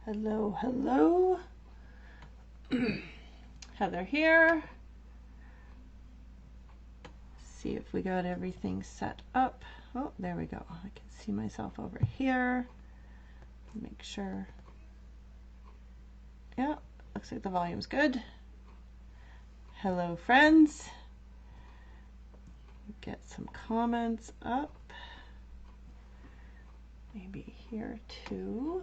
Hello, hello. Heather here. See if we got everything set up. Oh, there we go. I can see myself over here. Make sure. Yeah, looks like the volume's good. Hello, friends. Get some comments up. Maybe here too.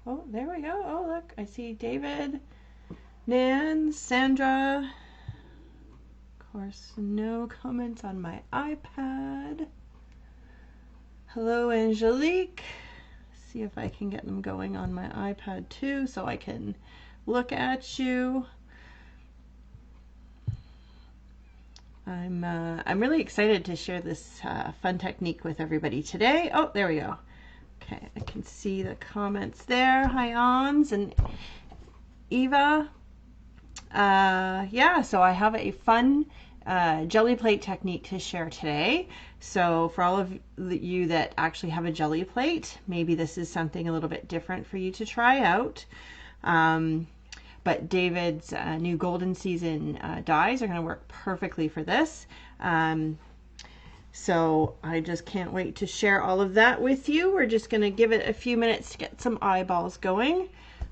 Oh, there we go. Oh, look, I see David, Nan, Sandra. Of course, no comments on my iPad. Hello, Angelique. See if I can get them going on my iPad too so I can look at you. I'm really excited to share this fun technique with everybody today. Oh, there we go. Okay, I can see the comments there. Hi, Ons and Eva. Yeah, so I have a fun jelly plate technique to share today. So for all of you that actually have a jelly plate, maybe this is something a little bit different for you to try out. But David's new golden season dies are going to work perfectly for this. So I just can't wait to share all of that with you. We're just going to give it a few minutes to get some eyeballs going.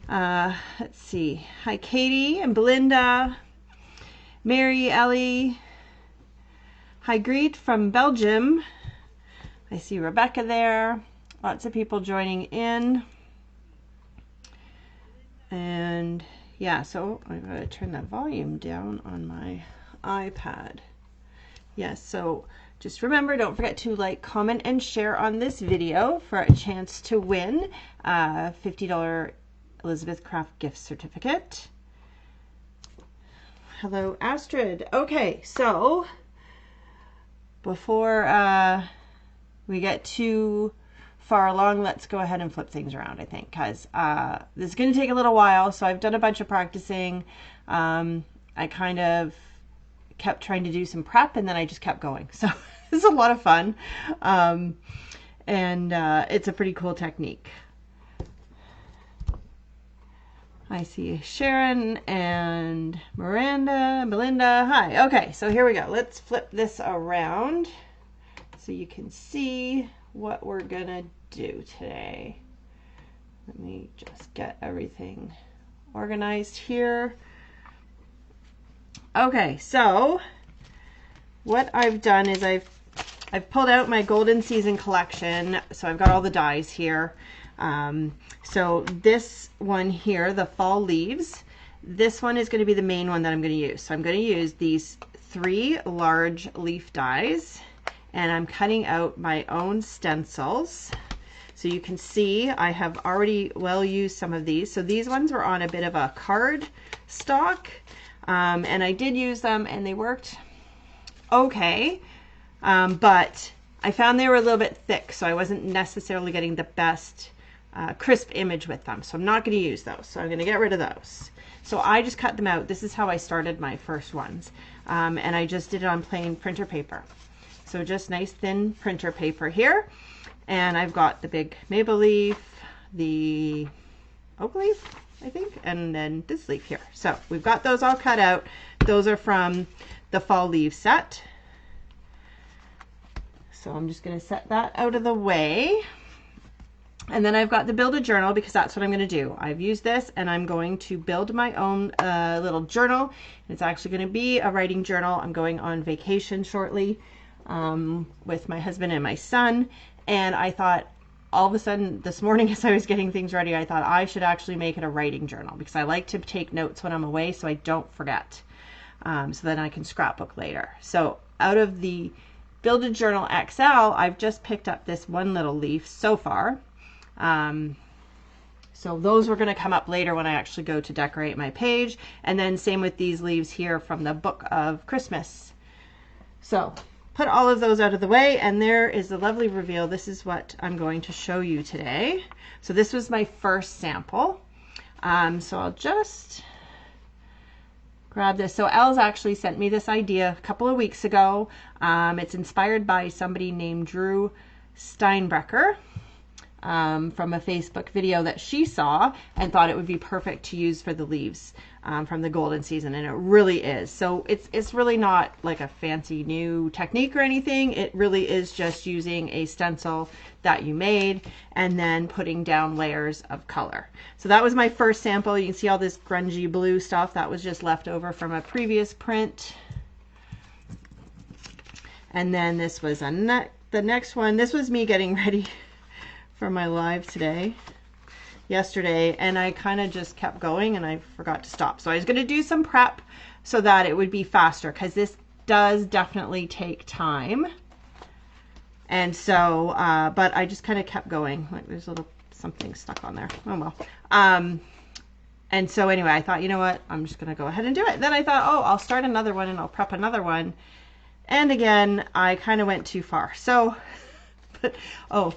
Let's see. Hi, Katie and Belinda, Mary, Ellie. Hi, Greet from Belgium. I see Rebecca there. Lots of people joining in. And yeah, so I'm going to turn that volume down on my iPad. Yes, so just remember, don't forget to like, comment, and share on this video for a chance to win a $50 Elizabeth Craft gift certificate. Hello, Astrid. Okay, so before we get too far along, let's go ahead and flip things around, I think, because this is going to take a little while. So I've done a bunch of practicing. I kind of kept trying to do some prep and then I just kept going. So it's a lot of fun. And it's a pretty cool technique. I see Sharon and Miranda, Belinda. Hi. Okay, so here we go. Let's flip this around so you can see what we're gonna do today. Let me just get everything organized here. Okay, so what I've done is I've pulled out my golden season collection. So I've got all the dies here. So this one here, the fall leaves, this one is going to be the main one that I'm going to use. So I'm going to use these 3 large leaf dies, and I'm cutting out my own stencils. So you can see I have already well used some of these. So these ones were on a bit of a card stock, and I did use them and they worked okay, but I found they were a little bit thick, so I wasn't necessarily getting the best crisp image with them. So I'm not going to use those. So I'm going to get rid of those. So I just cut them out. This is how I started my first ones. And I just did it on plain printer paper. So just nice thin printer paper here. And I've got the big maple leaf, the oak leaf, I think, and then this leaf here. So we've got those all cut out. Those are from the fall leaf set. So I'm just going to set that out of the way. And then I've got the build a journal because that's what I'm going to do. I've used this and I'm going to build my own little journal. It's actually going to be a writing journal. I'm going on vacation shortly with my husband and my son. And I thought all of a sudden this morning as I was getting things ready, I thought I should actually make it a writing journal because I like to take notes when I'm away so I don't forget. So then I can scrapbook later. So out of the Build a Journal XL, I've just picked up this one little leaf so far. So those were going to come up later when I actually go to decorate my page. And then same with these leaves here from the Book of Christmas. So put all of those out of the way, and there is the lovely reveal. This is what I'm going to show you today. So this was my first sample. So I'll just grab this. So Els actually sent me this idea a couple of weeks ago. It's inspired by somebody named Drew Steinbrecher from a Facebook video that she saw and thought it would be perfect to use for the leaves from the golden season, and it really is. So it's really not like a fancy new technique or anything. It really is just using a stencil that you made and then putting down layers of color. So that was my first sample. You can see all this grungy blue stuff that was just left over from a previous print. And then this was the next one. This was me getting ready for my live yesterday, and I kind of just kept going and I forgot to stop. So I was going to do some prep so that it would be faster, because this does definitely take time. And so, but I just kind of kept going. Like there's a little something stuck on there. Oh well. And so anyway, I thought, you know what, I'm just going to go ahead and do it. Then I thought, oh, I'll start another one and I'll prep another one. And again, I kind of went too far. So, but, oh,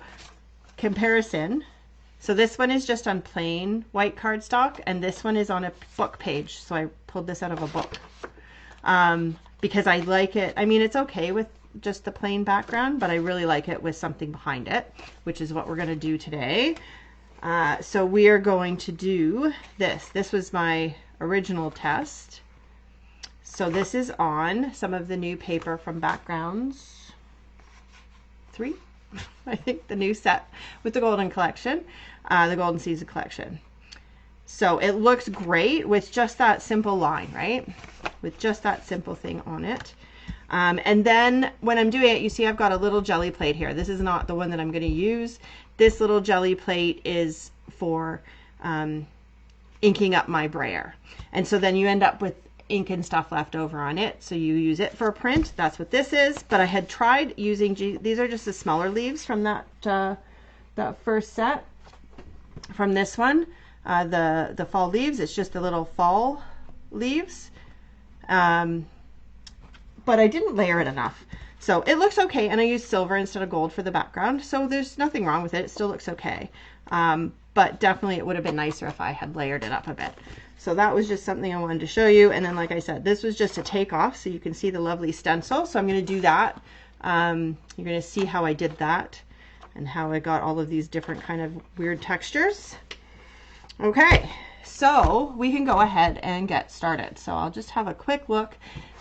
comparison. So this one is just on plain white cardstock, and this one is on a book page. So I pulled this out of a book because I like it. I mean, it's okay with just the plain background, but I really like it with something behind it, which is what we're going to do today. So we are going to do this. This was my original test. So this is on some of the new paper from Backgrounds 3. I think the new set with the golden collection, the golden season collection. So it looks great with just that simple line, right? With just that simple thing on it. And then when I'm doing it, you see I've got a little jelly plate here. This is not the one that I'm going to use. This little jelly plate is for inking up my brayer. And so then you end up with ink and stuff left over on it, so you use it for a print. That's what this is. But I had tried using these are just the smaller leaves from that first set from this one, the fall leaves. It's just the little fall leaves, but I didn't layer it enough, so it looks okay. And I used silver instead of gold for the background, so there's nothing wrong with it. It still looks okay, but definitely it would have been nicer if I had layered it up a bit. So that was just something I wanted to show you. And then, like I said, this was just a takeoff, so you can see the lovely stencil. So I'm going to do that. You're going to see how I did that and how I got all of these different kind of weird textures. Okay, so we can go ahead and get started. So I'll just have a quick look,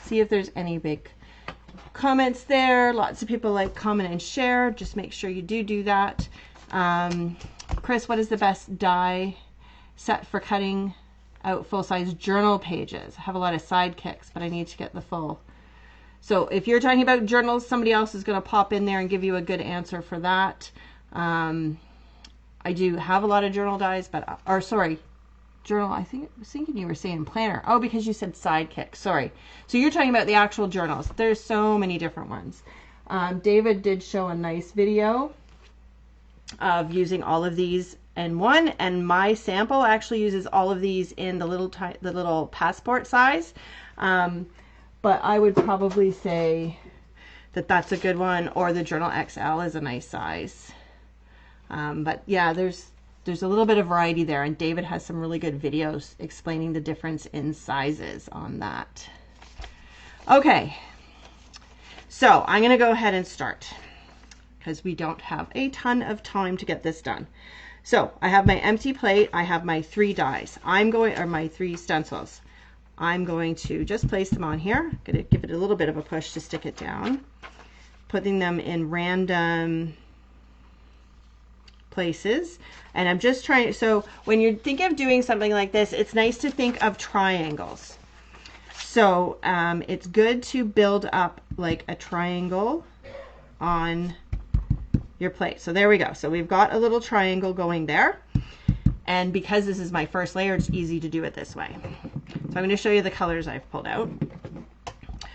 see if there's any big comments there. Lots of people like comment and share. Just make sure you do that. Chris, what is the best die set for cutting out full-size journal pages? I have a lot of sidekicks, but I need to get the full. So if you're talking about journals, somebody else is going to pop in there and give you a good answer for that. I do have a lot of journal dies, but, or sorry, journal, I was thinking you were saying planner. Oh, because you said sidekick, sorry. So you're talking about the actual journals. There's so many different ones. David did show a nice video of using all of these in one, and my sample actually uses all of these in the little passport size, but I would probably say that that's a good one, or the Journal XL is a nice size. But yeah, there's a little bit of variety there, and David has some really good videos explaining the difference in sizes on that. Okay, so I'm going to go ahead and start because we don't have a ton of time to get this done. So I have my empty plate. I have my 3 dies. My 3 stencils. I'm going to just place them on here. I'm going to give it a little bit of a push to stick it down. Putting them in random places. And I'm just trying, so when you're thinking of doing something like this, it's nice to think of triangles. So it's good to build up like a triangle on your plate. So there we go. So we've got a little triangle going there. And because this is my first layer, it's easy to do it this way. So I'm going to show you the colors I've pulled out.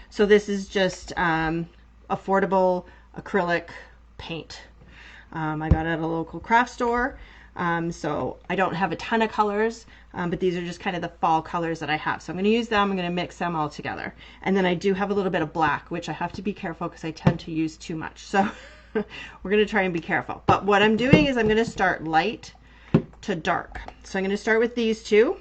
So this is just affordable acrylic paint. I got it at a local craft store. So I don't have a ton of colors, but these are just kind of the fall colors that I have. So I'm going to use them. I'm going to mix them all together. And then I do have a little bit of black, which I have to be careful because I tend to use too much. So we're going to try and be careful. But what I'm doing is I'm going to start light to dark. So I'm going to start with these two.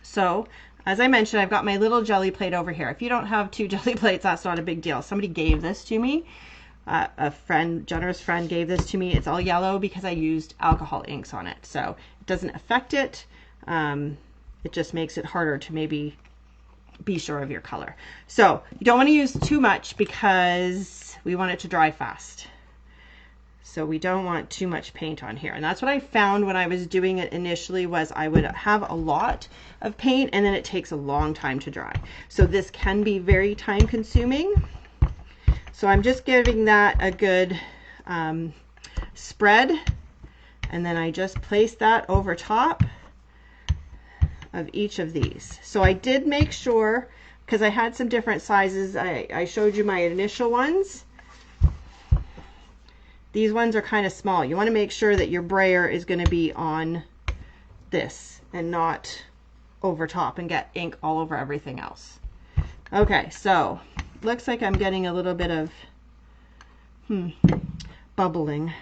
So as I mentioned, I've got my little jelly plate over here. If you don't have 2 jelly plates, that's not a big deal. Somebody gave this to me. A friend, generous friend, gave this to me. It's all yellow because I used alcohol inks on it. So it doesn't affect it. It just makes it harder to maybe be sure of your color. So you don't want to use too much because we want it to dry fast. So we don't want too much paint on here. And that's what I found when I was doing it initially, was I would have a lot of paint and then it takes a long time to dry. So this can be very time consuming. So I'm just giving that a good spread, and then I just place that over top of each of these. So I did make sure, because I had some different sizes, I showed you my initial ones. These ones are kind of small. You want to make sure that your brayer is going to be on this and not over top and get ink all over everything else. Okay, so looks like I'm getting a little bit of bubbling.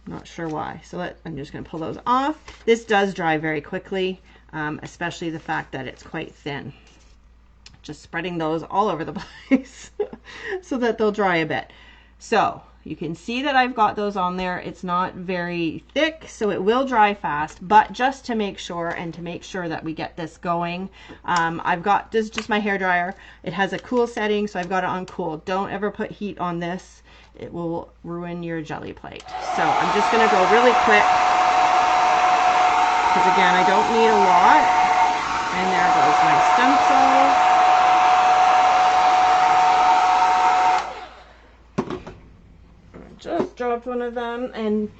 Not sure why. So I'm just going to pull those off. This does dry very quickly, especially the fact that it's quite thin. Just spreading those all over the place so that they'll dry a bit. So you can see that I've got those on there. It's not very thick, so it will dry fast, but just to make sure, and to make sure that we get this going, I've got, this is just my hair dryer. It has a cool setting, so I've got it on cool. Don't ever put heat on this. It will ruin your jelly plate. So I'm just gonna go really quick, because again, I don't need a lot. And there goes my stencil. Just dropped one of them, and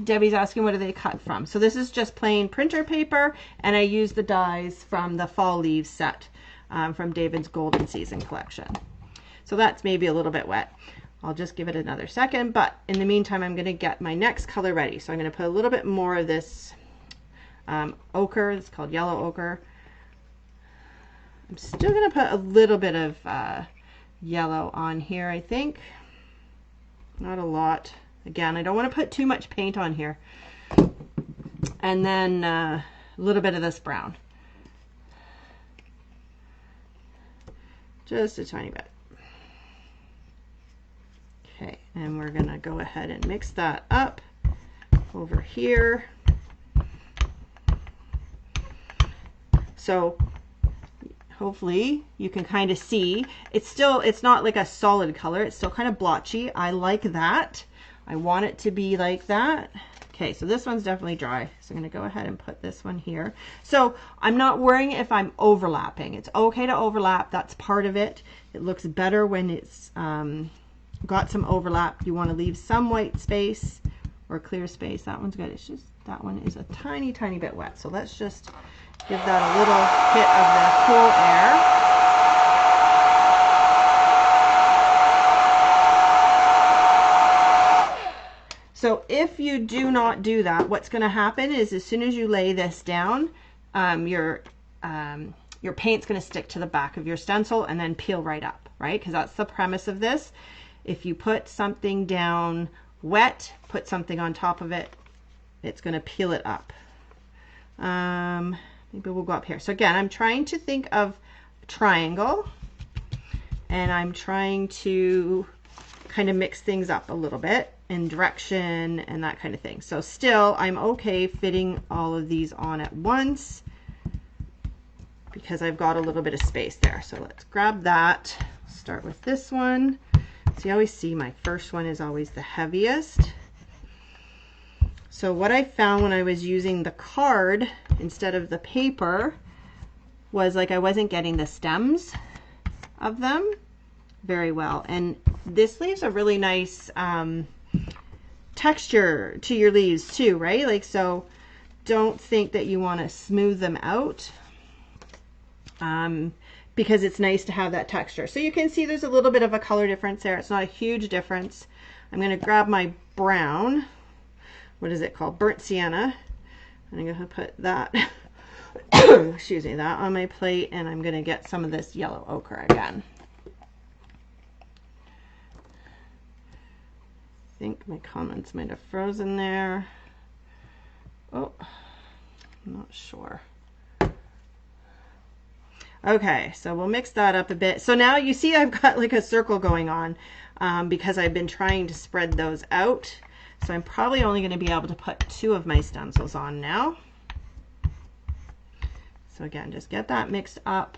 Debbie's asking what are they cut from. So this is just plain printer paper, and I use the dies from the fall leaves set from David's Golden Season collection. So that's maybe a little bit wet. I'll just give it another second, but in the meantime I'm going to get my next color ready. So I'm going to put a little bit more of this ochre. It's called yellow ochre. I'm still going to put a little bit of yellow on here, I think. Not a lot. Again, I don't want to put too much paint on here. And then a little bit of this brown. Just a tiny bit. Okay, and we're going to go ahead and mix that up over here. So hopefully you can kind of see it's not like a solid color, it's still kind of blotchy. I like that. I want it to be like that. Okay, so this one's definitely dry, so I'm going to go ahead and put this one here. So I'm not worrying if I'm overlapping. It's okay to overlap, that's part of it. It looks better when it's got some overlap. You want to leave some white space or clear space. That one's good. It's just that one is a tiny bit wet, so let's just give that a little hit of the cool air. So if you do not do that, what's going to happen is as soon as you lay this down, your paint's going to stick to the back of your stencil and then peel right up, right? Because that's the premise of this. If you put something down wet, put something on top of it, it's going to peel it up. Maybe we'll go up here. So again, I'm trying to think of a triangle, and I'm trying to kind of mix things up a little bit in direction and that kind of thing. So still, I'm okay fitting all of these on at once because I've got a little bit of space there. So let's grab that. Start with this one. So you always see my first one is always the heaviest. So what I found when I was using the card instead of the paper was like I wasn't getting the stems of them very well. And this leaves a really nice texture to your leaves too, right? Like, so don't think that you want to smooth them out because it's nice to have that texture. So you can see there's a little bit of a color difference there. It's not a huge difference. I'm going to grab my brown. What is it called? Burnt sienna. And I'm going to put that, excuse me, that on my plate, and I'm going to get some of this yellow ochre again. I think my comments might have frozen there. Oh, I'm not sure. Okay, so we'll mix that up a bit. So now you see I've got like a circle going on because I've been trying to spread those out. So I'm probably only going to be able to put 2 of my stencils on now. So again, just get that mixed up.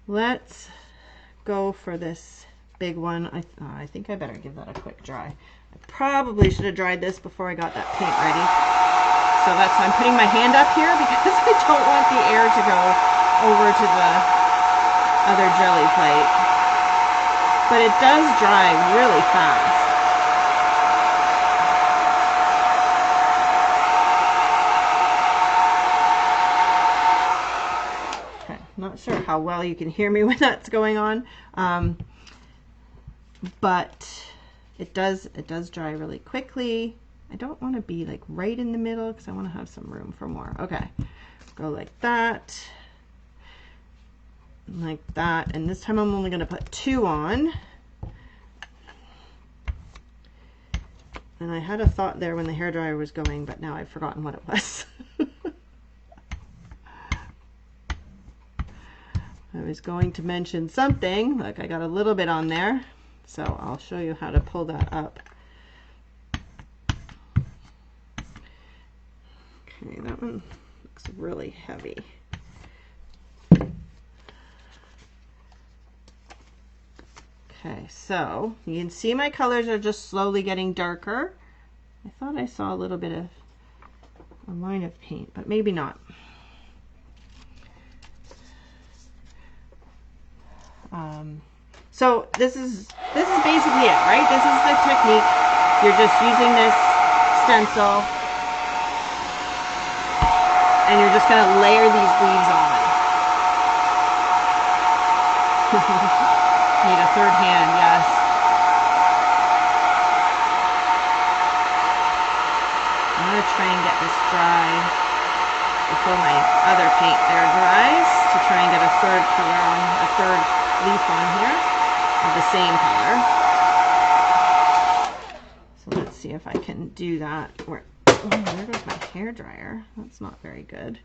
Let's go for this big one. I think I better give that a quick dry. I probably should have dried this before I got that paint ready. So that's why I'm putting my hand up here because I don't want the air to go over to the other jelly plate. But it does dry really fast. Okay, not sure how well you can hear me when that's going on. But it does dry really quickly. I don't want to be like right in the middle because I want to have some room for more. Okay, go like that, like that, and this time I'm only going to put 2 on. And I had a thought there when the hairdryer was going, but now I've forgotten what it was. I was going to mention something. Look, I got a little bit on there. So I'll show you how to pull that up. Okay, that one looks really heavy. Okay, so you can see my colors are just slowly getting darker. I thought I saw a little bit of a line of paint, but maybe not. So this is basically it, right? This is the technique. You're just using this stencil and you're just going to layer these leaves on. Need a third hand, yes. I'm going to try and get this dry before my other paint there dries to try and get a third color on, a third leaf on here of the same color. So let's see if I can do that. Where goes my hair dryer? That's not very good.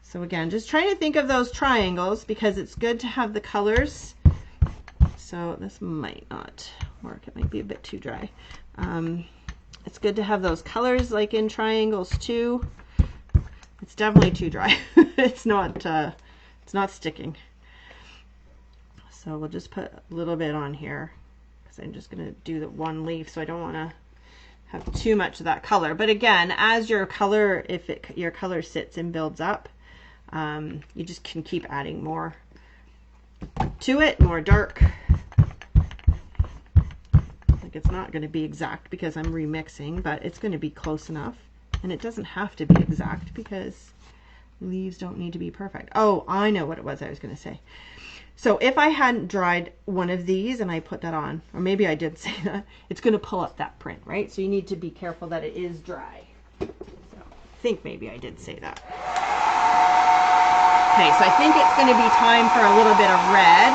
So again, just trying to think of those triangles because it's good to have the colors. So this might not work. It might be a bit too dry. It's good to have those colors like in triangles too. It's definitely too dry. It's not sticking. So we'll just put a little bit on here because I'm just going to do the one leaf, so I don't want to have too much of that color. But again, as your color, your color sits and builds up, you just can keep adding more to it, more dark. Like it's not going to be exact because I'm remixing, but it's going to be close enough. And it doesn't have to be exact because leaves don't need to be perfect. Oh, I know what it was I was going to say. So if I hadn't dried one of these and I put that on, or maybe I did say that, it's going to pull up that print, right? So you need to be careful that it is dry. So I think maybe I did say that. Okay, so I think it's going to be time for a little bit of red.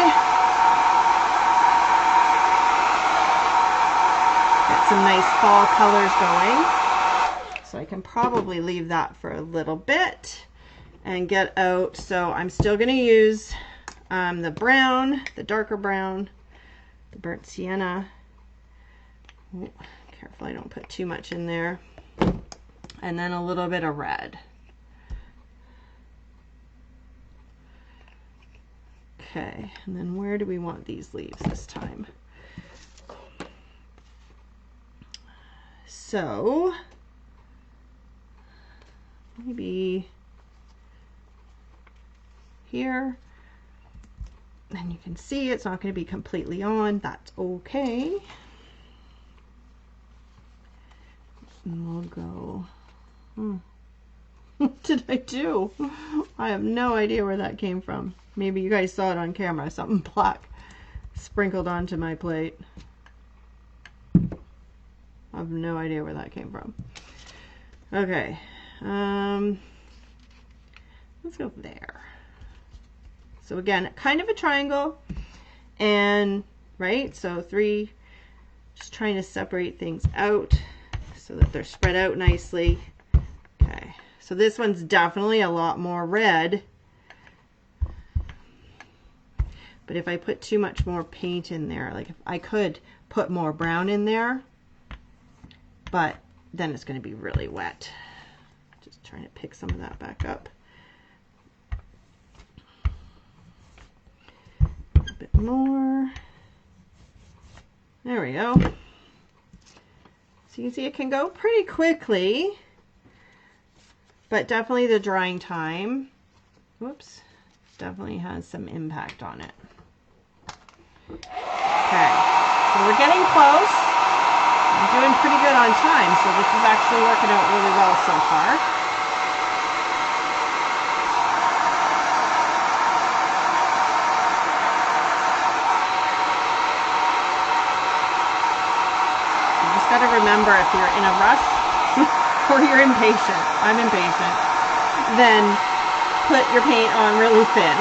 Got some nice fall colors going. So I can probably leave that for a little bit and get out. So I'm still going to use the brown, the darker brown, the burnt sienna. Ooh, careful I don't put too much in there. And then a little bit of red. Okay, and then where do we want these leaves this time? So maybe here. And you can see it's not going to be completely on. That's okay. And we'll go. What did I do? I have no idea where that came from. Maybe you guys saw it on camera. Something black sprinkled onto my plate. I have no idea where that came from. Okay. Let's go there. So again, kind of a triangle, and right, so 3, just trying to separate things out so that they're spread out nicely. Okay, so this one's definitely a lot more red But if I put too much more paint in there, like if I could put more brown in there, but then it's going to be really wet. Just trying to pick some of that back up. A bit more. There we go. So you can see it can go pretty quickly, but definitely the drying time, whoops, definitely has some impact on it. Okay, so we're getting close. I'm doing pretty good on time, so this is actually working out really well so far. You just got to remember, if you're in a rush or you're impatient, I'm impatient, then put your paint on really thin.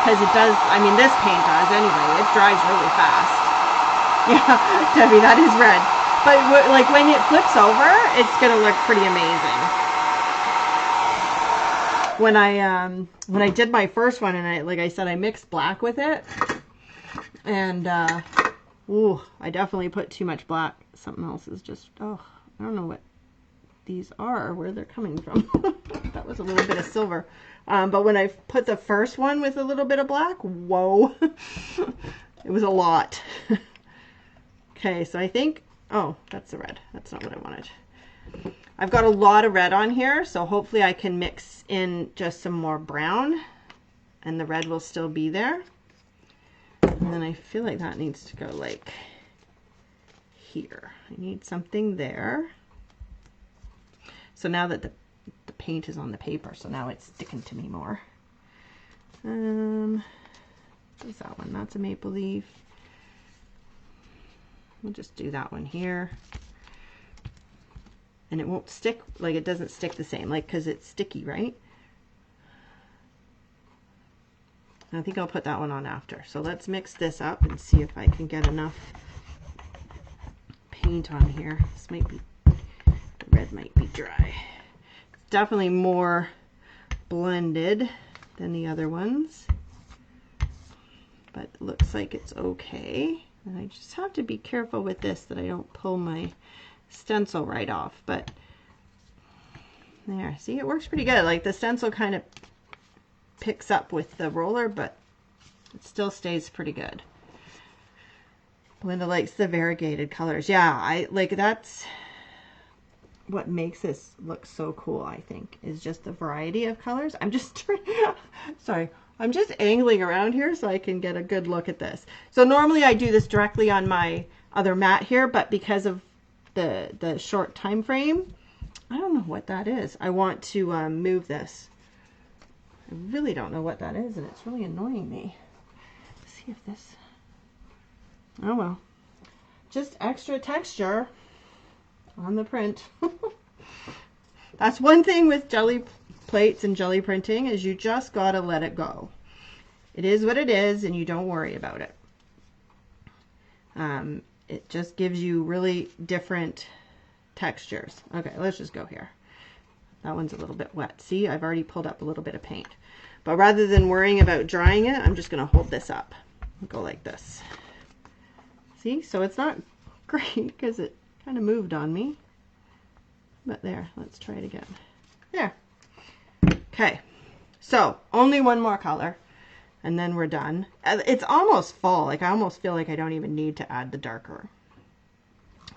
Because it does, I mean, this paint does anyway, it dries really fast. Yeah, Debbie, that is red. But like when it flips over, it's going to look pretty amazing. When I did my first one, and like I said, I mixed black with it. And, ooh, I definitely put too much black. Something else is just, oh, I don't know what these are, where they're coming from. That was a little bit of silver. But when I put the first one with a little bit of black, whoa, it was a lot. Okay, so I think, oh, that's the red. That's not what I wanted. I've got a lot of red on here, so hopefully I can mix in just some more brown, and the red will still be there. And then I feel like that needs to go like here. I need something there. So now that the paint is on the paper, so now it's sticking to me more. What's that one? That's a maple leaf. We'll just do that one here. And it won't stick, like it doesn't stick the same, like because it's sticky, right? I think I'll put that one on after. So let's mix this up and see if I can get enough paint on here. This might be, the red might be dry. It's definitely more blended than the other ones, but it looks like it's okay. And I just have to be careful with this that I don't pull my stencil right off. But there, see, it works pretty good. Like the stencil kind of picks up with the roller, but it still stays pretty good. Linda likes the variegated colors. Yeah, I like, that's what makes this look so cool, I think, is just the variety of colors. I'm just sorry, I'm just angling around here so I can get a good look at this. So normally I do this directly on my other mat here, but because of the short time frame, I don't know what that is. I want to move this. I really don't know what that is, and it's really annoying me. Let's see if this, oh well, just extra texture on the print. That's one thing with jelly plates and jelly printing, is you just gotta let it go. It is what it is, and you don't worry about it. It just gives you really different textures. Okay, let's just go here. That one's a little bit wet. See, I've already pulled up a little bit of paint. But rather than worrying about drying it, I'm just going to hold this up. Go like this. See, so it's not great because it kind of moved on me. But there, let's try it again. There. Okay, so only one more color, and then we're done. It's almost fall. Like, I almost feel like I don't even need to add the darker.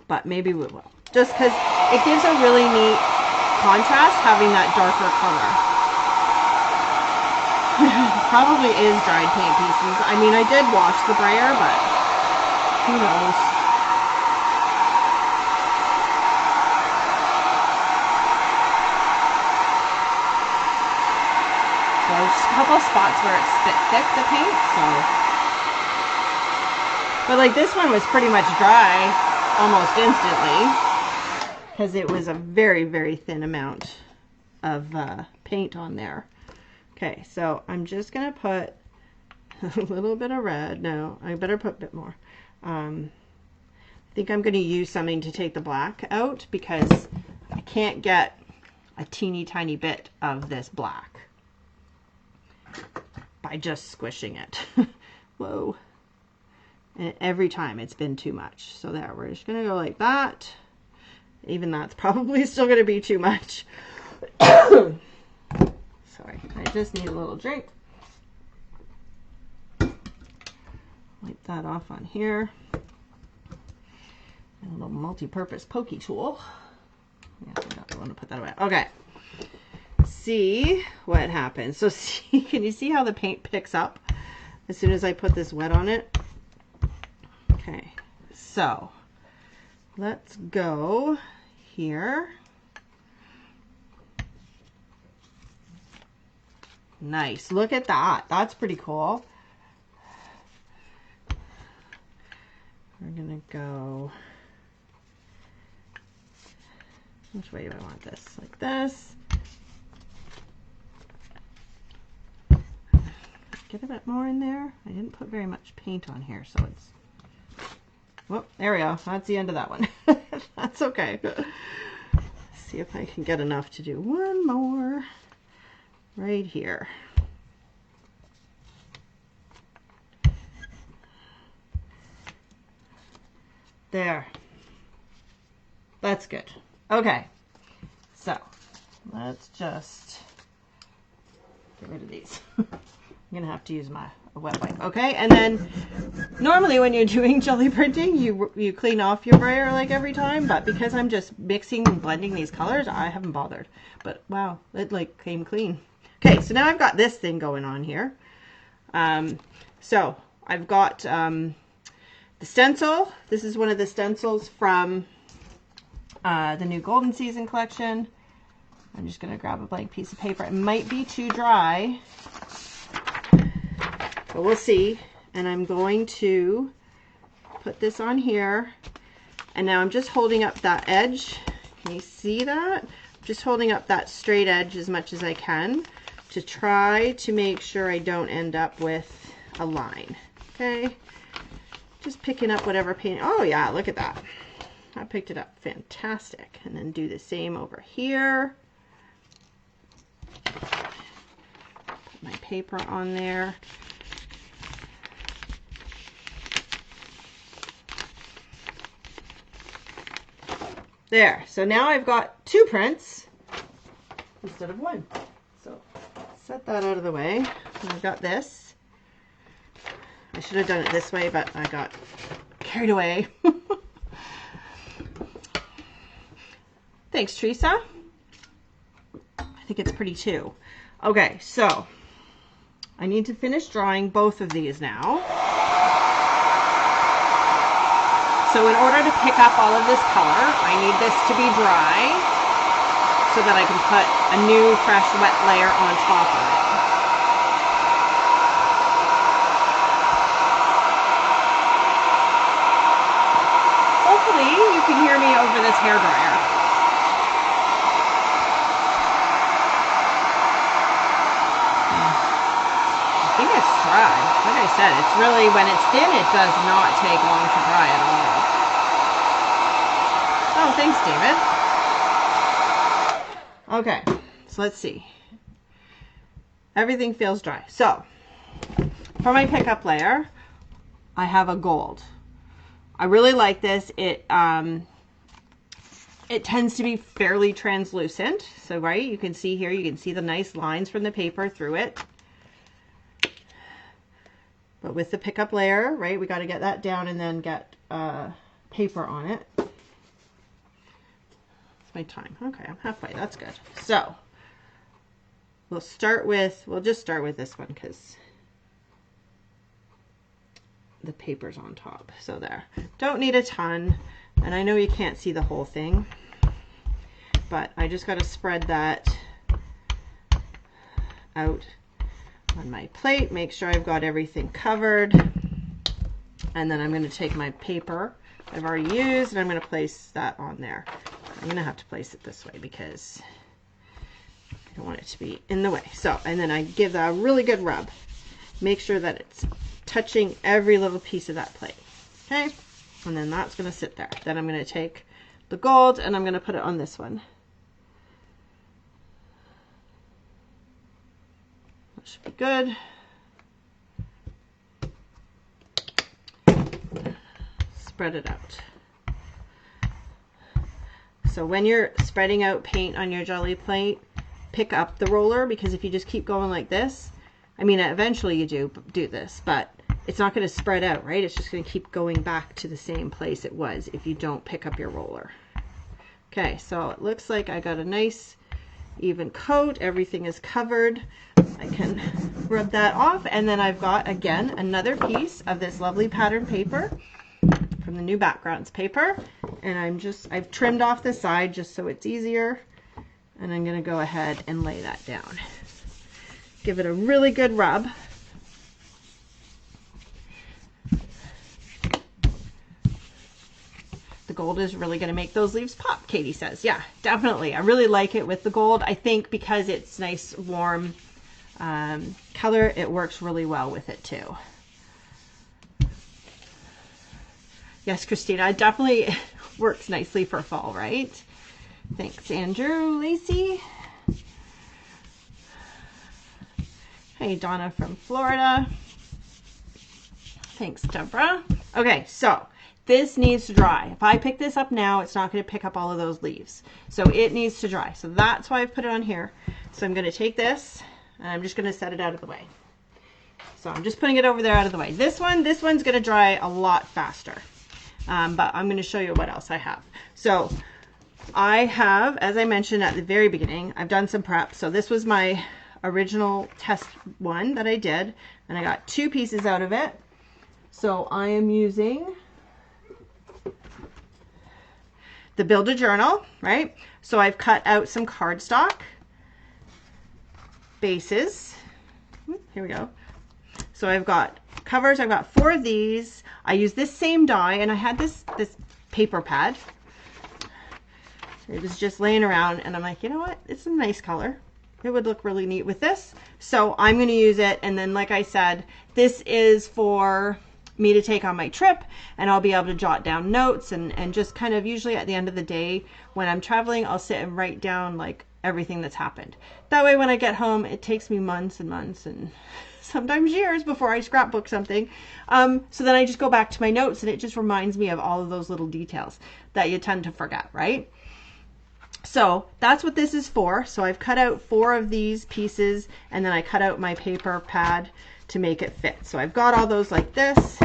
But maybe we will. Just because it gives a really neat contrast having that darker color. Probably is dried paint pieces. I mean, I did wash the brayer, but who knows? So there's a couple spots where it's a bit thick, the paint, so. But like this one was pretty much dry almost instantly, because it was a very, very thin amount of paint on there. Okay, so I'm just going to put a little bit of red. No, I better put a bit more. I think I'm going to use something to take the black out, because I can't get a teeny tiny bit of this black. by just squishing it. Whoa. And every time it's been too much. So there, we're just gonna go like that. Even that's probably still gonna be too much. Sorry, I just need a little drink. Wipe that off on here. A little multi-purpose pokey tool. Yeah, I want to put that away. Okay. See what happens. So see, can you see how the paint picks up as soon as I put this wet on it? Okay. So let's go here. Nice. Look at that. That's pretty cool. We're gonna go, which way do I want this? Like this. Get a bit more in there. I didn't put very much paint on here, so it's, well, there we go. That's the end of that one. That's okay. See if I can get enough to do one more right here. There. That's good. Okay. So let's just get rid of these. I'm gonna have to use a wet wipe. Okay, and then normally when you're doing jelly printing, you clean off your brayer like every time, but because I'm just mixing and blending these colors, I haven't bothered. But wow, it like came clean. Okay, so now I've got this thing going on here. So I've got the stencil. This is one of the stencils from the new Golden Season collection. I'm just going to grab a blank piece of paper. It might be too dry, but we'll see. And I'm going to put this on here. And now I'm just holding up that edge. Can you see that? Just holding up that straight edge as much as I can to try to make sure I don't end up with a line. Okay. Just picking up whatever paint. Oh yeah, look at that. I picked it up. Fantastic. And then do the same over here. Put my paper on there. There. So now I've got 2 prints instead of 1. So set that out of the way. And I've got this. I should have done it this way, but I got carried away. Thanks, Teresa. I think it's pretty too. Okay, so I need to finish drawing both of these now. So in order to pick up all of this color, I need this to be dry so that I can put a new fresh wet layer on top of it. Hopefully you can hear me over this hairdryer. I think it's dry. Like I said, it's really, when it's thin, it does not take long to dry at all. Oh, thanks, David. Okay, so let's see. Everything feels dry. So, for my pickup layer, I have a gold. I really like this. It tends to be fairly translucent. So, right, you can see here, you can see the nice lines from the paper through it. But with the pickup layer, right, we got to get that down and then get paper on it. It's my time. Okay, I'm halfway. That's good. So, we'll just start with this one because the paper's on top. So there. Don't need a ton. And I know you can't see the whole thing, but I just got to spread that out on my plate, make sure I've got everything covered, and then I'm going to take my paper I've already used and I'm going to place that on there. I'm going to have to place it this way because I don't want it to be in the way. So, and then I give that a really good rub. Make sure that it's touching every little piece of that plate. Okay, and then that's going to sit there. Then I'm going to take the gold and I'm going to put it on this one. That should be good. spread it out. So when you're spreading out paint on your jelly plate, pick up the roller, because if you just keep going like this, I mean, eventually you do this, but it's not going to spread out, right? It's just going to keep going back to the same place it was if you don't pick up your roller. Okay, so it looks like I got a nice even coat. Everything is covered. I can rub that off, and then I've got, again, another piece of this lovely pattern paper from the New Backgrounds paper, and I've trimmed off the side just so it's easier, and I'm going to go ahead and lay that down. Give it a really good rub. The gold is really going to make those leaves pop, Katie says. Yeah, definitely. I really like it with the gold. I think because it's nice, warm color, it works really well with it too. Yes, Christina, it definitely works nicely for fall, right? Thanks, Andrew, Lacey. Hey, Donna from Florida. Thanks, Deborah. Okay, so this needs to dry. If I pick this up now, it's not going to pick up all of those leaves. So it needs to dry. So that's why I've put it on here. So I'm going to take this and I'm just going to set it out of the way. So I'm just putting it over there out of the way. This one's going to dry a lot faster. But I'm going to show you what else I have. So I have, as I mentioned at the very beginning, I've done some prep. So this was my original test one that I did, and I got 2 pieces out of it. So I am using the Build a Journal, right? So I've cut out some cardstock bases. Here we go. So I've got covers. I've got 4 of these. I use this same die, and I had this paper pad. It was just laying around, and I'm like, you know what? It's a nice color. It would look really neat with this. So I'm going to use it. And then, like I said, this is for me to take on my trip, and I'll be able to jot down notes and just kind of, usually at the end of the day when I'm traveling, I'll sit and write down like everything that's happened. That way when I get home, it takes me months and months and sometimes years before I scrapbook something. So then I just go back to my notes, and it just reminds me of all of those little details that you tend to forget, right? So that's what this is for. So I've cut out 4 of these pieces, and then I cut out my paper pad to make it fit. So I've got all those like this.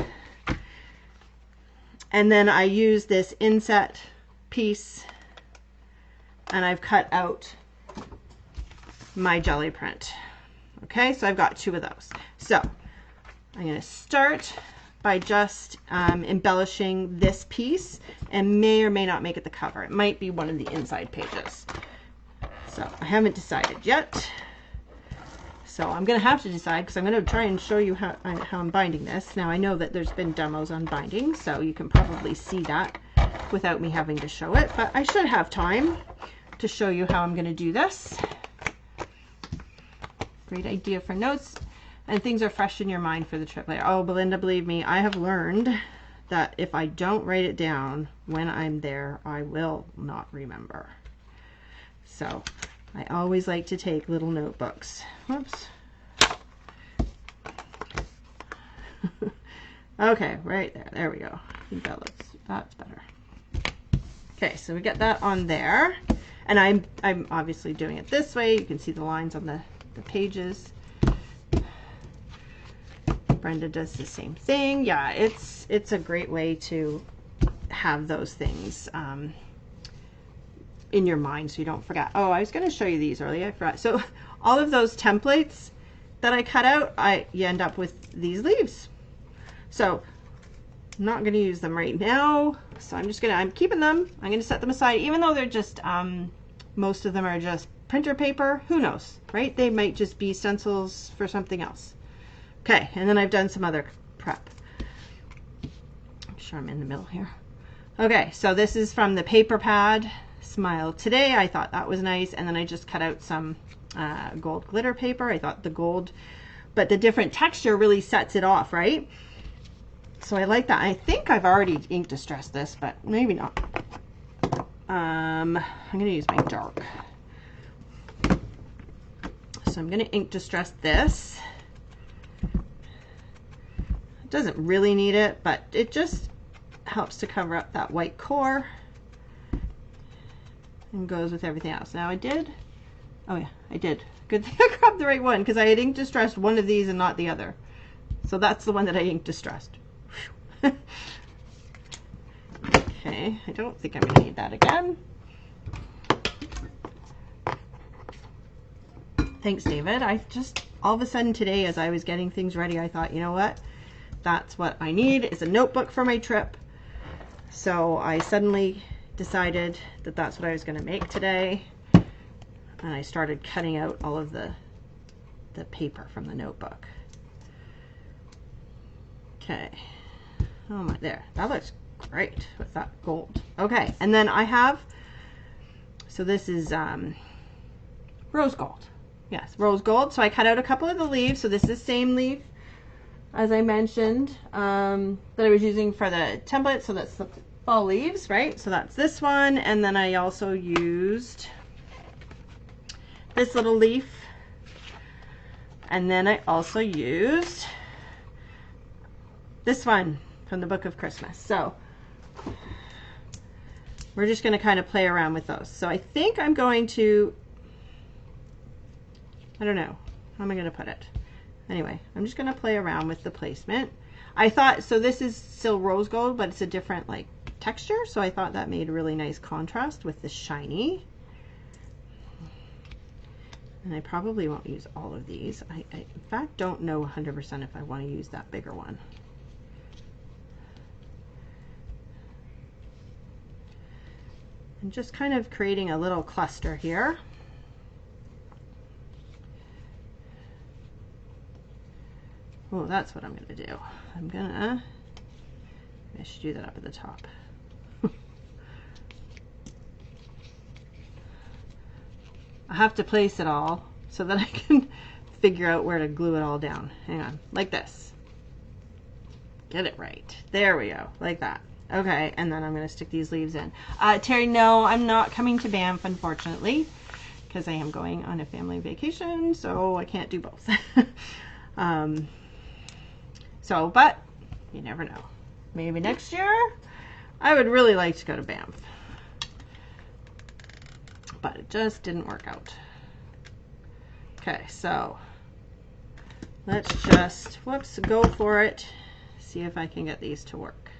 And then I use this inset piece, and I've cut out my jelly print. Okay, so I've got 2 of those. So I'm going to start by just embellishing this piece, and may or may not make it the cover. It might be one of the inside pages. So I haven't decided yet. So I'm going to have to decide, because I'm going to try and show you how I'm binding this. Now I know that there's been demos on binding, so you can probably see that without me having to show it, but I should have time to show you how I'm going to do this. Great idea for notes. And things are fresh in your mind for the trip later. Oh, Belinda, believe me, I have learned that if I don't write it down when I'm there, I will not remember. So I always like to take little notebooks. Whoops. Okay, right there. There we go. I think that's better. Okay, so we get that on there. And I'm obviously doing it this way. You can see the lines on the pages. Brenda does the same thing. Yeah, it's a great way to have those things in your mind so you don't forget. Oh, I was going to show you these earlier. I forgot. So all of those templates that I cut out, you end up with these leaves. So I'm not going to use them right now. So I'm keeping them. I'm going to set them aside, even though they're just, most of them are just printer paper. Who knows, right? They might just be stencils for something else. Okay, and then I've done some other prep. I'm sure I'm in the middle here. Okay, so this is from the paper pad, Smile Today. I thought that was nice. And then I just cut out some gold glitter paper. I thought the gold, but the different texture really sets it off, right? So I like that. I think I've already ink distressed this, but maybe not. I'm going to use my dark. So I'm going to ink distress this. Doesn't really need it, but it just helps to cover up that white core and goes with everything else. Now I did, oh yeah, I did. Good thing I grabbed the right one because I had ink distressed one of these and not the other. So that's the one that I ink distressed. Okay, I don't think I'm going to need that again. Thanks, David. I just, all of a sudden today as I was getting things ready, I thought, you know what? That's what I need is a notebook for my trip. So I suddenly decided that that's what I was going to make today. And I started cutting out all of the paper from the notebook. Okay. Oh my, there. That looks great with that gold. Okay, and then I have, so this is rose gold. Yes, rose gold. So I cut out a couple of the leaves. So this is the same leaf as I mentioned that I was using for the template. So that's the fall leaves, right? So that's this one. And then I also used this little leaf. And then I also used this one from the Book of Christmas. So we're just going to kind of play around with those. So I think I'm going to, I don't know, how am I going to put it? Anyway, I'm just going to play around with the placement. I thought, so this is still rose gold, but it's a different like texture. So I thought that made a really nice contrast with the shiny. And I probably won't use all of these. I in fact don't know 100% if I want to use that bigger one. I'm just kind of creating a little cluster here. Oh, that's what I'm going to do. I should do that up at the top. I have to place it all so that I can figure out where to glue it all down. Hang on, like this. Get it right. There we go, like that. Okay, and then I'm going to stick these leaves in. Terry, no, I'm not coming to Banff, unfortunately, because I am going on a family vacation, so I can't do both. But you never know. Maybe next year. I would really like to go to Banff, but it just didn't work out. Okay, so let's just, whoops, go for it. See if I can get these to work.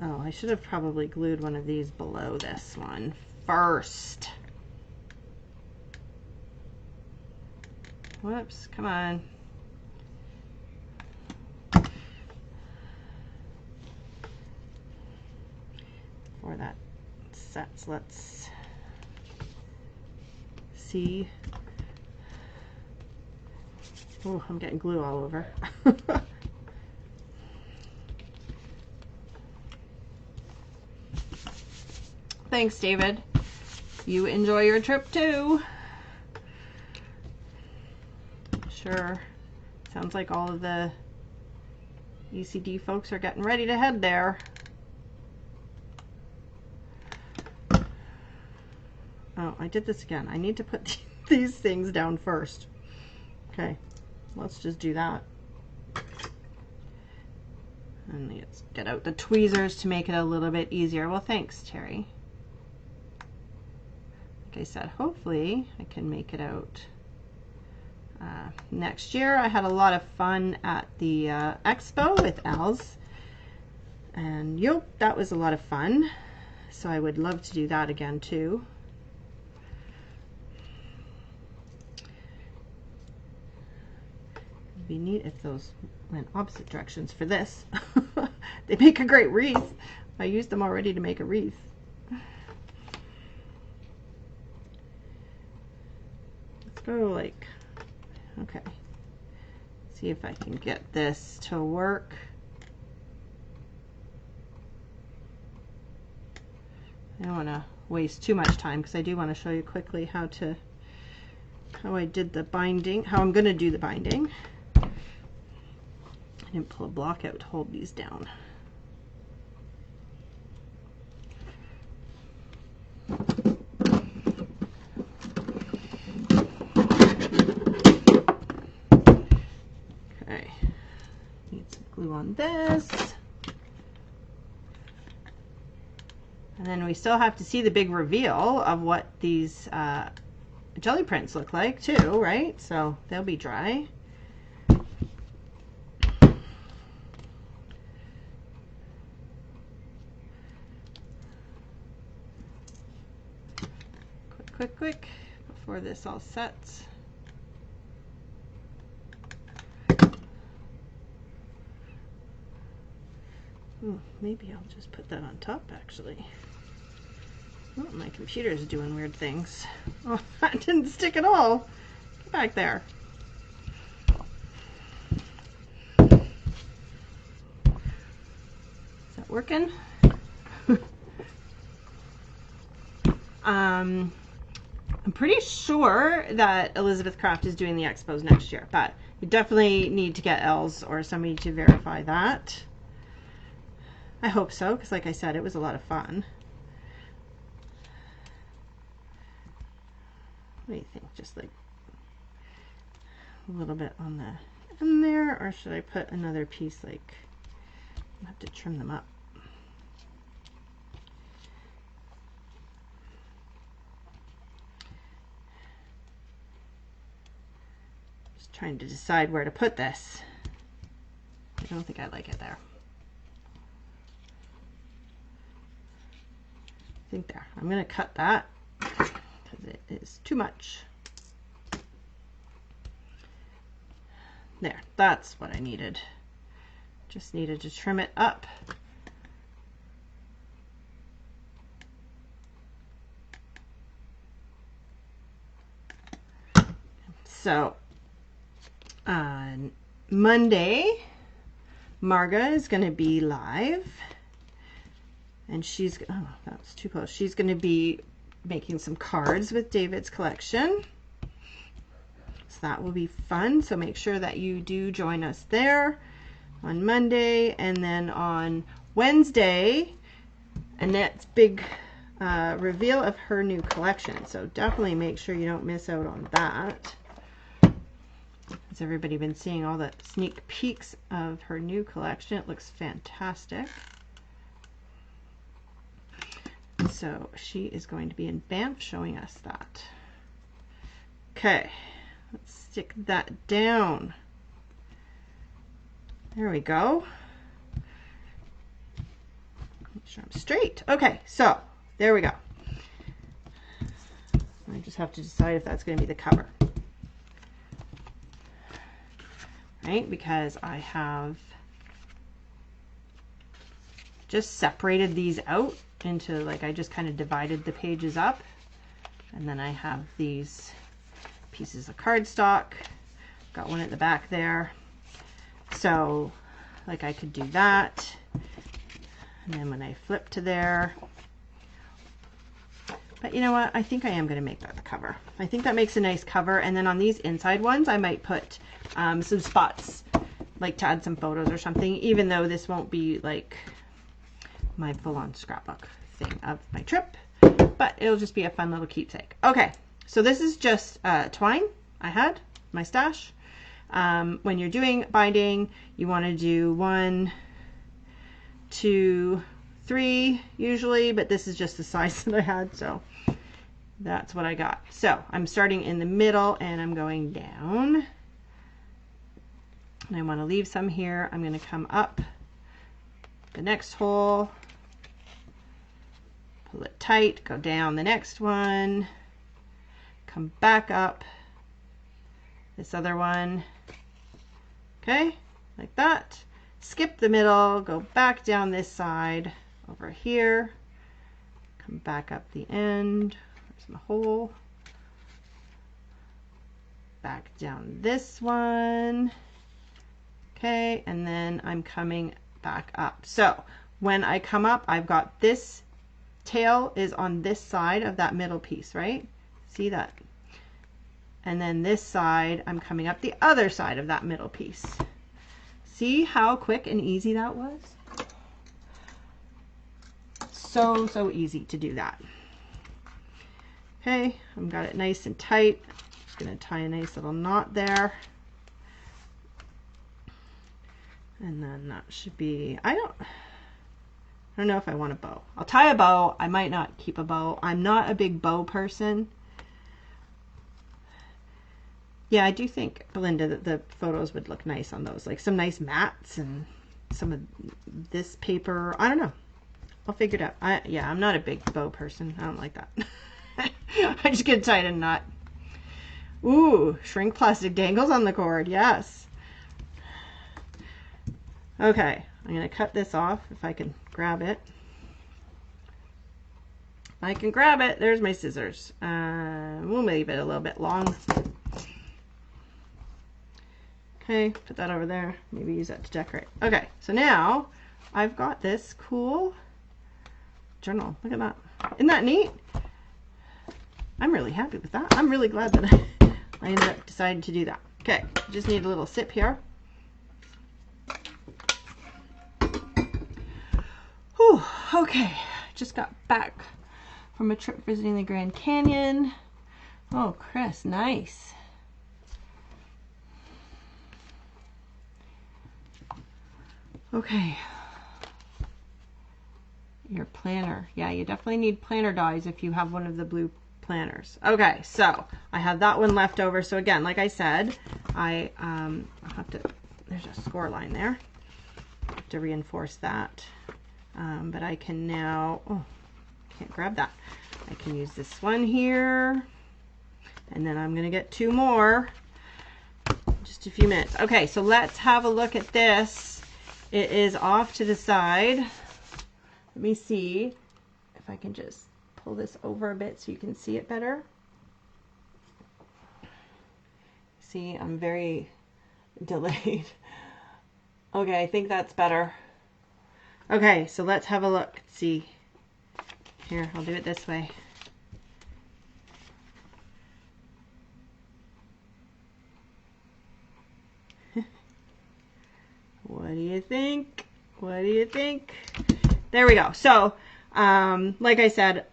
Oh, I should have probably glued one of these below this one first. Whoops, come on. Before that sets, let's see. Oh, I'm getting glue all over. Thanks, David. You enjoy your trip too. Sure. Sounds like all of the ECD folks are getting ready to head there. Oh, I did this again. I need to put these things down first. Okay, let's just do that. And let's get out the tweezers to make it a little bit easier. Well, thanks, Terry. Like I said, hopefully I can make it out next year. I had a lot of fun at the expo with Els, and yep, that was a lot of fun. So I would love to do that again too. It'd be neat if those went opposite directions for this. They make a great wreath. I used them already to make a wreath. Let's go like, okay. See if I can get this to work. I don't want to waste too much time because I do want to show you quickly how I did the binding, how I'm going to do the binding. I didn't pull a block out to hold these down. Okay, need some glue on this. And then we still have to see the big reveal of what these jelly prints look like too, right? So they'll be dry. Quick, before this all sets. Maybe I'll just put that on top actually. Oh, my computer's doing weird things. Oh, that didn't stick at all. Get back there. Is that working? I'm pretty sure that Elizabeth Craft is doing the expos next year, but you definitely need to get Els or somebody to verify that. I hope so, because like I said, it was a lot of fun. What do you think? Just like a little bit on the end there, or should I put another piece? Like, I have to trim them up. Just trying to decide where to put this. I don't think I like it there. I think there. I'm going to cut that because it is too much. There, that's what I needed. Just needed to trim it up. So, Monday, Marga is going to be live. And she's, oh, that was too close. She's going to be making some cards with David's collection. So that will be fun. So make sure that you do join us there on Monday. And then on Wednesday, Annette's big reveal of her new collection. So definitely make sure you don't miss out on that. Has everybody been seeing all the sneak peeks of her new collection? It looks fantastic. So she is going to be in Banff showing us that. Okay, let's stick that down. There we go. Make sure I'm straight. Okay, so there we go. I just have to decide if that's going to be the cover. Right, because I have just separated these out into, like, I just kind of divided the pages up, and then I have these pieces of cardstock, got one at the back there, so like I could do that, and then when I flip to there, but you know what, I think I am going to make that the cover. I think that makes a nice cover, and then on these inside ones I might put some spots, like to add some photos or something, even though this won't be like my full-on scrapbook thing of my trip, but it'll just be a fun little keepsake. Okay, so this is just twine I had, my stash. When you're doing binding, you want to do 1, 2, 3 usually, but this is just the size that I had, so that's what I got. So I'm starting in the middle and I'm going down, and I want to leave some here. I'm going to come up the next hole, pull it tight, go down the next one, come back up this other one, okay, like that, skip the middle, go back down this side over here, come back up the end, there's my hole, back down this one, okay, and then I'm coming back up. So when I come up, I've got this tail is on this side of that middle piece, right? See that? And then this side, I'm coming up the other side of that middle piece. See how quick and easy that was? So easy to do that. Okay, I've got it nice and tight. Just gonna tie a nice little knot there. And then that should be, I don't I don't know if I want a bow. I'll tie a bow. I might not keep a bow. I'm not a big bow person. Yeah, I do think, Belinda, that the photos would look nice on those. Like some nice mats and some of this paper. I don't know. I'll figure it out. Yeah, I'm not a big bow person. I don't like that. I just get tied in a knot. Ooh, shrink plastic dangles on the cord. Yes. Okay, I'm going to cut this off if I can grab it. If I can grab it, there's my scissors. We'll leave it a little bit long. Okay, put that over there. Maybe use that to decorate. Okay, so now I've got this cool journal. Look at that. Isn't that neat? I'm really happy with that. I'm really glad that I ended up deciding to do that. Okay, just need a little sip here. Whew, okay, just got back from a trip visiting the Grand Canyon. Oh, Chris, nice. Okay. Your planner. Yeah, you definitely need planner dies if you have one of the blue planners. Okay, so I have that one left over. So again, like I said, I'll have to, there's a score line there. I have to reinforce that. But I can now, oh, can't grab that. I can use this one here. And then I'm going to get two more. Just a few minutes. Okay, so let's have a look at this. It is off to the side. Let me see if I can just pull this over a bit so you can see it better. See, I'm very delayed. Okay, I think that's better. Okay, so let's have a look. Let's see. Here, I'll do it this way. What do you think? What do you think? There we go. So, like I said,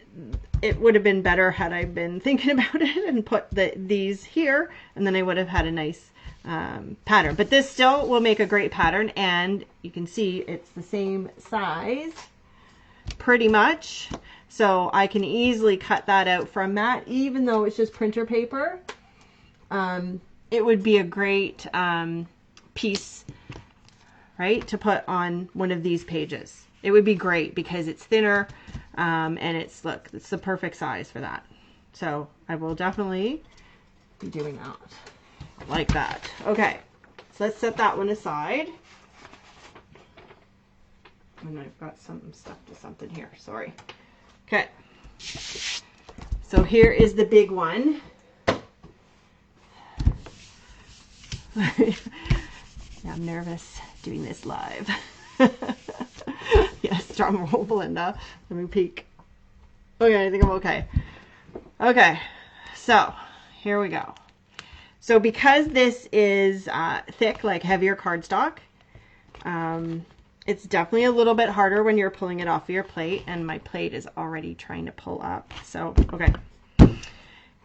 it would have been better had I been thinking about it and put these here, and then I would have had a nice pattern. But this still will make a great pattern, and you can see it's the same size, pretty much. So I can easily cut that out from that, even though it's just printer paper. It would be a great piece, right, to put on one of these pages. It would be great because it's thinner, and it's, look, it's the perfect size for that. So I will definitely be doing that like that. Okay, so let's set that one aside. And I've got something stuck to something here, sorry. Okay, so here is the big one. Yeah, I'm nervous doing this live. Yes, drum roll, Belinda. Let me peek. Okay, I think I'm okay. Okay, so here we go. So because this is thick, like heavier cardstock, it's definitely a little bit harder when you're pulling it off of your plate, and my plate is already trying to pull up. So, okay,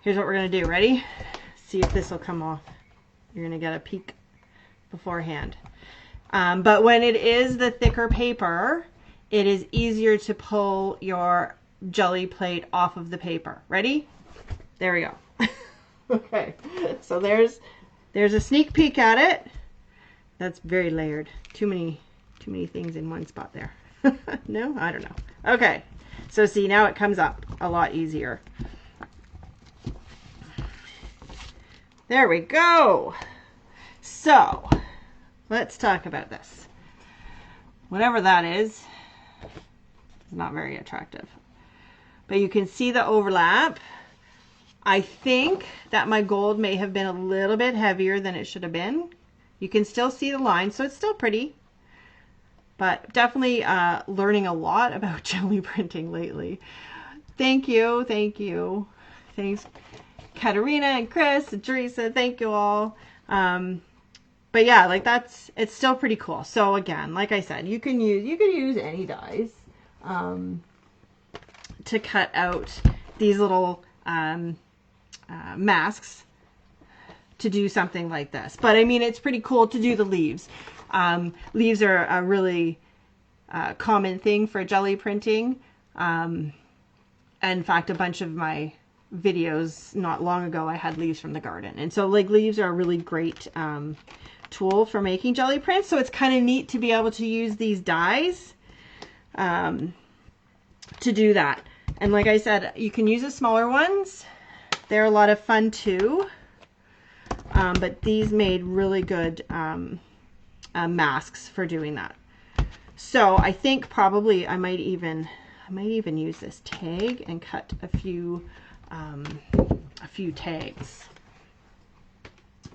here's what we're gonna do. Ready? See if this will come off. You're gonna get a peek beforehand. But when it is the thicker paper, it is easier to pull your jelly plate off of the paper. Ready? There we go. Okay, so there's a sneak peek at it. That's very layered. Too many things in one spot there. No, I don't know. Okay, so see, now it comes up a lot easier. There we go. So let's talk about this. Whatever that is not very attractive, but you can see the overlap. I think that my gold may have been a little bit heavier than it should have been. You can still see the line, so it's still pretty, but definitely learning a lot about jelly printing lately. Thank you. Thanks, Katerina and Chris and Teresa. Thank you all. But yeah, like it's still pretty cool. So again, like I said, you can use any dies to cut out these little masks to do something like this. But I mean, it's pretty cool to do the leaves. Leaves are a really common thing for jelly printing. In fact, a bunch of my videos not long ago, I had leaves from the garden. And so like leaves are a really great tool for making jelly prints. So it's kind of neat to be able to use these dies to do that. And like I said, you can use the smaller ones. They're a lot of fun too. But these made really good masks for doing that. So I think probably I might even use this tag and cut a few tags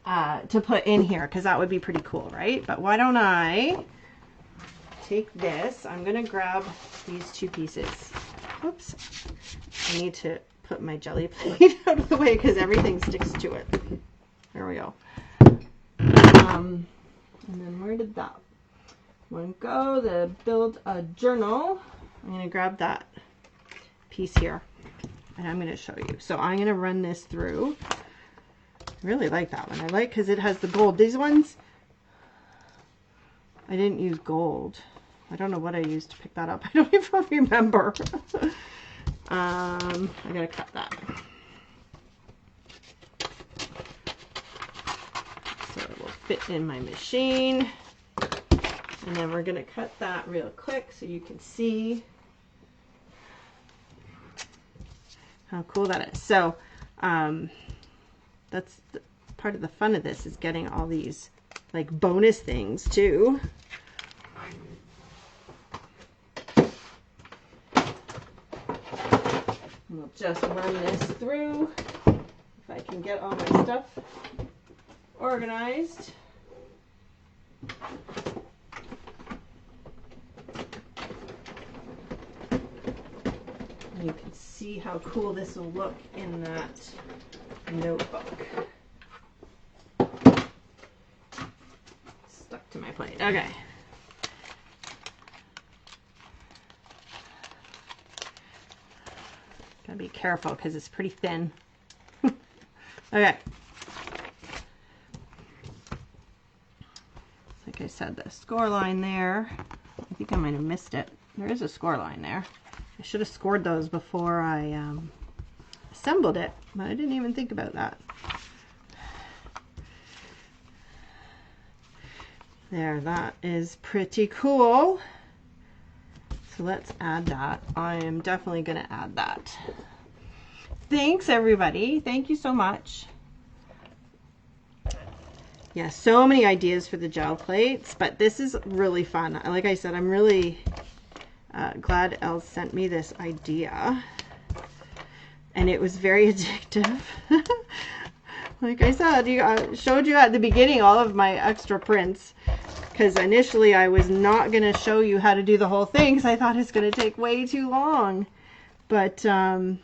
to put in here, because that would be pretty cool, right? But why don't I take this? I'm gonna grab these two pieces. Oops, I need to put my jelly plate out of the way because everything sticks to it. There we go. And then where did that one go? The build a journal. I'm going to grab that piece here and I'm going to show you. So I'm going to run this through. I really like that one. I like because it has the gold. These ones, I didn't use gold. I don't know what I used to pick that up. I don't even remember. I got to cut that. So it will fit in my machine. And then we're going to cut that real quick so you can see how cool that is. So that's part of the fun of this, is getting all these like bonus things too. We'll just run this through if I can get all my stuff organized. You can see how cool this will look in that notebook. Stuck to my plate. Okay. Gotta be careful because it's pretty thin. Okay. Like I said, the score line there, I think I might have missed it. There is a score line there. I should have scored those before I assembled it, but I didn't even think about that. There, that is pretty cool. So let's add that. I am definitely going to add that. Thanks, everybody. Thank you so much. Yeah, so many ideas for the gel plates, but this is really fun. Like I said, I'm really glad Elle sent me this idea, and it was very addictive. Like I said, I showed you at the beginning all of my extra prints, because initially I was not going to show you how to do the whole thing because I thought it's going to take way too long. But oh,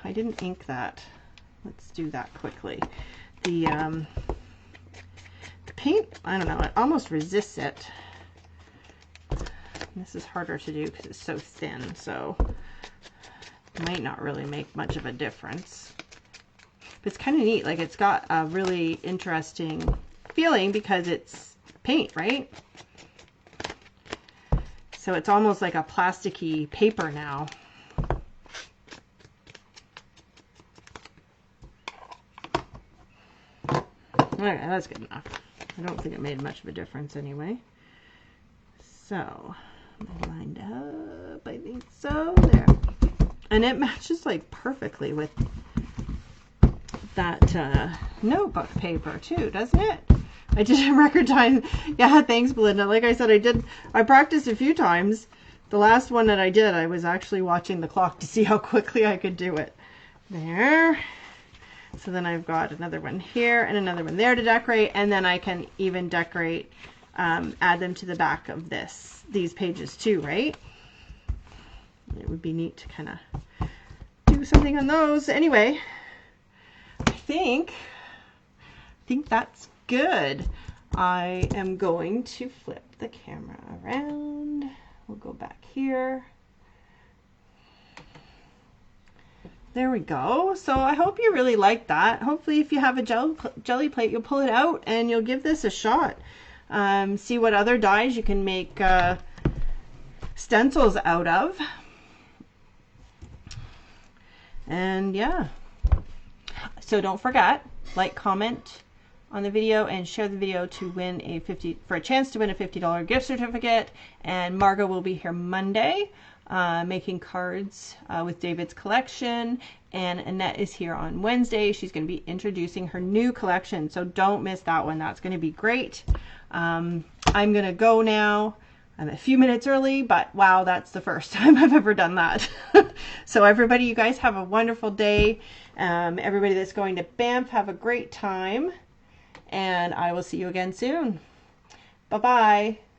I didn't ink that. Let's do that quickly. The paint, I don't know, it almost resists it. This is harder to do because it's so thin, so it might not really make much of a difference. But it's kind of neat, like it's got a really interesting feeling because it's paint, right? So it's almost like a plasticky paper now. Okay, that's good enough. I don't think it made much of a difference anyway. So, am I lined up? I think so. There. And it matches like perfectly with that notebook paper too, doesn't it? I did it in record time. Yeah, thanks, Belinda. Like I said, I practiced a few times. The last one that I did, I was actually watching the clock to see how quickly I could do it. There. So then I've got another one here and another one there to decorate, and then I can even decorate, add them to the back of these pages too, right? It would be neat to kind of do something on those. Anyway, I think that's good. I am going to flip the camera around. We'll go back here. There we go. So I hope you really like that. Hopefully if you have a jelly plate, you'll pull it out and you'll give this a shot. see what other dies you can make stencils out of. And yeah, so don't forget, like, comment on the video, and share the video to win for a chance to win a $50 gift certificate. And Margot will be here Monday making cards with David's collection, and Annette is here on Wednesday. She's going to be introducing her new collection, so don't miss that one. That's going to be great. I'm going to go now. I'm a few minutes early, but wow, that's the first time I've ever done that. So everybody, you guys have a wonderful day. Everybody that's going to Banff, have a great time, and I will see you again soon. Bye-bye.